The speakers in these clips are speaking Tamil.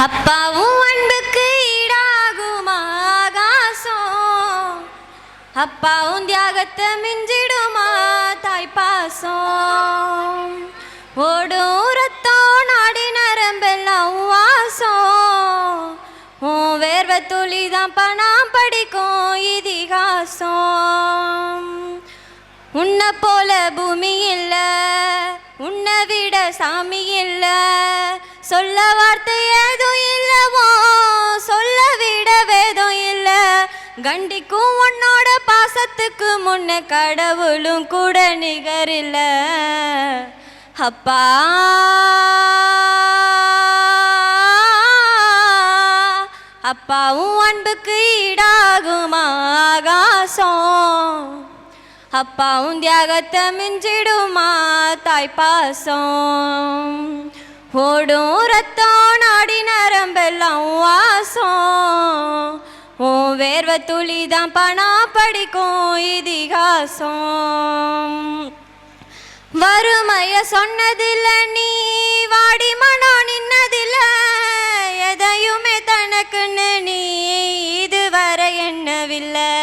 அப்பாவும் அன்புக்கு ஈடாகும் ஆகாசம், அப்பாவும் தியாகத்தை மிஞ்சிடுமா தாய் பாசம். ஓடும் ரத்தம் நாடி நரம்பெல்லாம் வாசம், உன் வேர்வை துளிதான் பணம் படிக்கும் இதிகாசம். உன்னை போல பூமி இல்ல, உன்னை விட சாமி இல்ல, சொல்ல வார்த்தை ஏதும் இல்லவோ, சொல்ல விட வேதம் இல்ல. கண்டிக்கும் உன்னோட பாசத்துக்கு முன்ன கடவுளும் கூட நிகரில்ல. அப்பா அப்பாவும் அன்புக்கு ஈடாகும் ஆகாசம், அப்பாவும் தியாகத்தை மிஞ்சிடுமா தாய் பாசம். ஓடும் ரத்தம் நாடி நரம்பெல்லாம் வாசம், உன் வேர்வை துளிதான் பணம் படிக்கும் இதிகாசம். வறுமைய சொன்னதில்ல நீ, வாடி மனம் நின்னதில்ல, எதையுமே தனக்குன்னு நீ இதுவரை எண்ணவில்லை.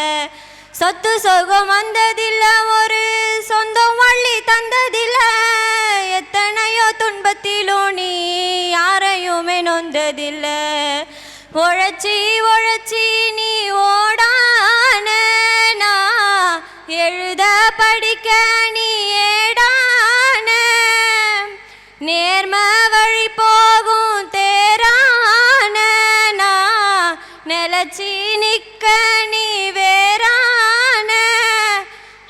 சொத்து சோகம் வந்ததில்ல, ஒரு சொந்தம் வள்ளி தந்ததில்ல, எத்தனையோ துன்பத்திலும் நீ யாரையுமே நொந்ததில்ல. உழைச்சி உழைச்சி நீ ஓடான, எழுத படிக்க நீ ஏடான, நேர்ம வழி போகும் தேரான, நிலச்சி நிக்க நீ வேறான.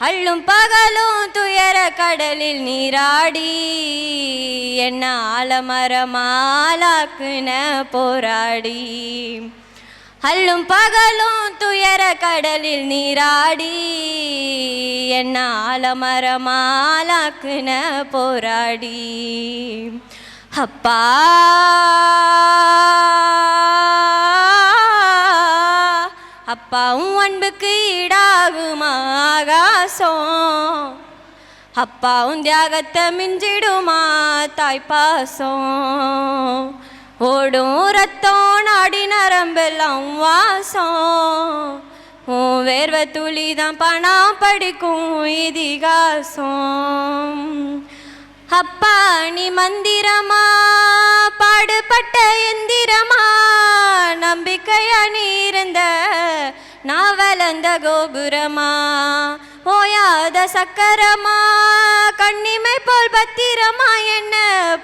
அள்ளும் பகலும் துயர கடலில் நீராடி, என்ன ஆலமரமாலாக்குன போராடி. அள்ளும் பகலும் துயர கடலில் நீராடி, என்ன ஆலமரமாலாக்குன போராடி. அப்பா அப்பாவும் அன்புக்கு ஈடாகும் ஆகாசம், அப்பாவும் தியாகத்தை மிஞ்சிடுமா தாய் பாசம். ஓடும் ரத்தம் நாடி நரம்பெல்லாம் வாசம், உன் வேர்வை துளிதான் பணம் படிக்கும் இதிகாசம். அப்பா நீ மந்திரமா, பாடுபட்ட எந்திரமா, நம்பிக்கையா நீ இருந்த நான் வளர்ந்த கோபுரமா, ஓயாத சக்கரமா, கண்ணிமை போல் பத்திரமா, என்ன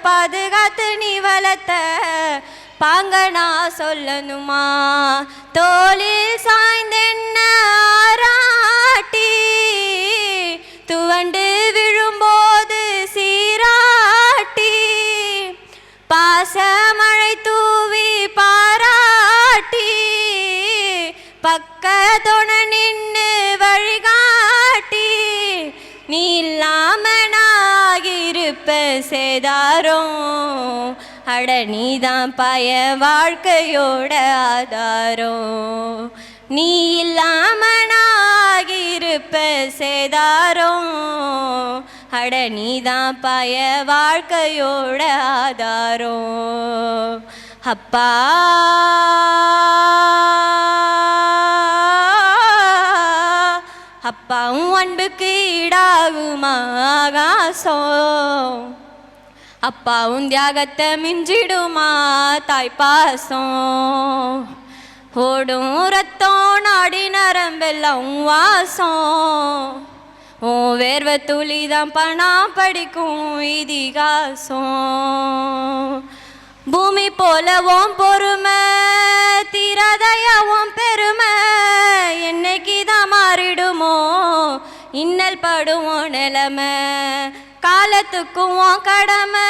பாதுகாத்து நீ வளர்த்த பாங்க நான் சொல்லணுமா. தோளில் சாய்ந்தென்ன ஆராட்டி, துவண்டு விழும்போது சீராட்டி, பாசமழை தூவி பாராட்டி, பக்கத்தொண நின்னு வழிகாட்டி, நீ இல்லாம நாகிருப்ப சேதாரம். அட நீதான் பய வாழ்க்கையோட ஆதாரம், நீ இல்லாம நாகிருப்ப சேதாரம். அட நீதான் பய வாழ்க்கையோட ஆதாரம். அப்பா அப்பாவும் அன்புக்கு ஈடாகும் ஆகாசம், அப்பாவும் தியாகத்தை மிஞ்சிடுமா தாய் பாசம். ஓடும் ரத்தம் நாடி நரம்பெல்லாம் வாசம், உன் வேர்வை துளிதான் பணம் படிக்கும் இதிகாசம். பூமி போலவும் பொறுமை, தீராதயாவும் பெருமை, என்னைக்குதான் மாறிடுமோ இன்னல் படுவோம் நிலைமை. காலத்துக்கும் கடமை,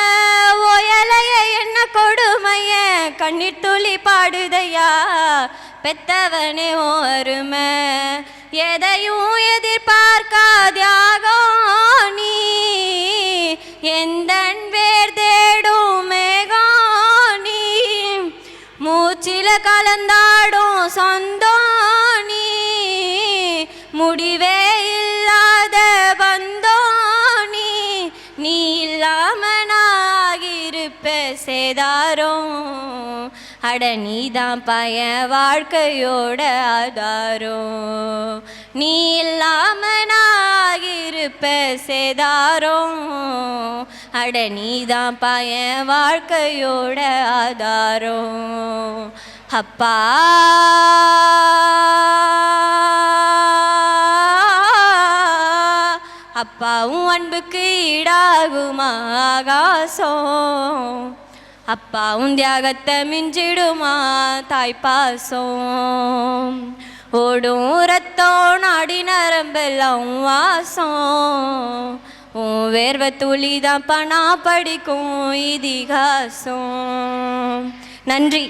ஓயலைய என்ன கொடுமைய, கண்ணீர் துளி பாடுதையா பெத்தவனே ஓ அருமை. எதையும் எதிர்பார்க்காதியாகும் நீ, எந்தன் வேர் தேடும் மேகம் நீ, மூச்சில கலந்தாடும் சொந்தம் நீ, முடிவே இல்லாத பந்தம் நீ. நீ இல்லாம நாகிருப்ப சேதாரம், அட நீதான் பையன் வாழ்க்கையோட ஆதாரம், நீ இல்லாம நான் இருப்ப சேதாரம். அட நீதான் பையன் வாழ்க்கையோட ஆதாரம். அப்பா அப்பாவும் அன்புக்கு ஈடாகுமா ஆகாசம், அப்பாவும் தியாகத்தை மிஞ்சிடுமா தாய்ப்பாசம். ஓடும் ரத்தம் நாடி நரம்பெல்லாம் வாசம், உன் வேர்வை துளிதான் பணா படிக்கும் இதிகாசம். நன்றி.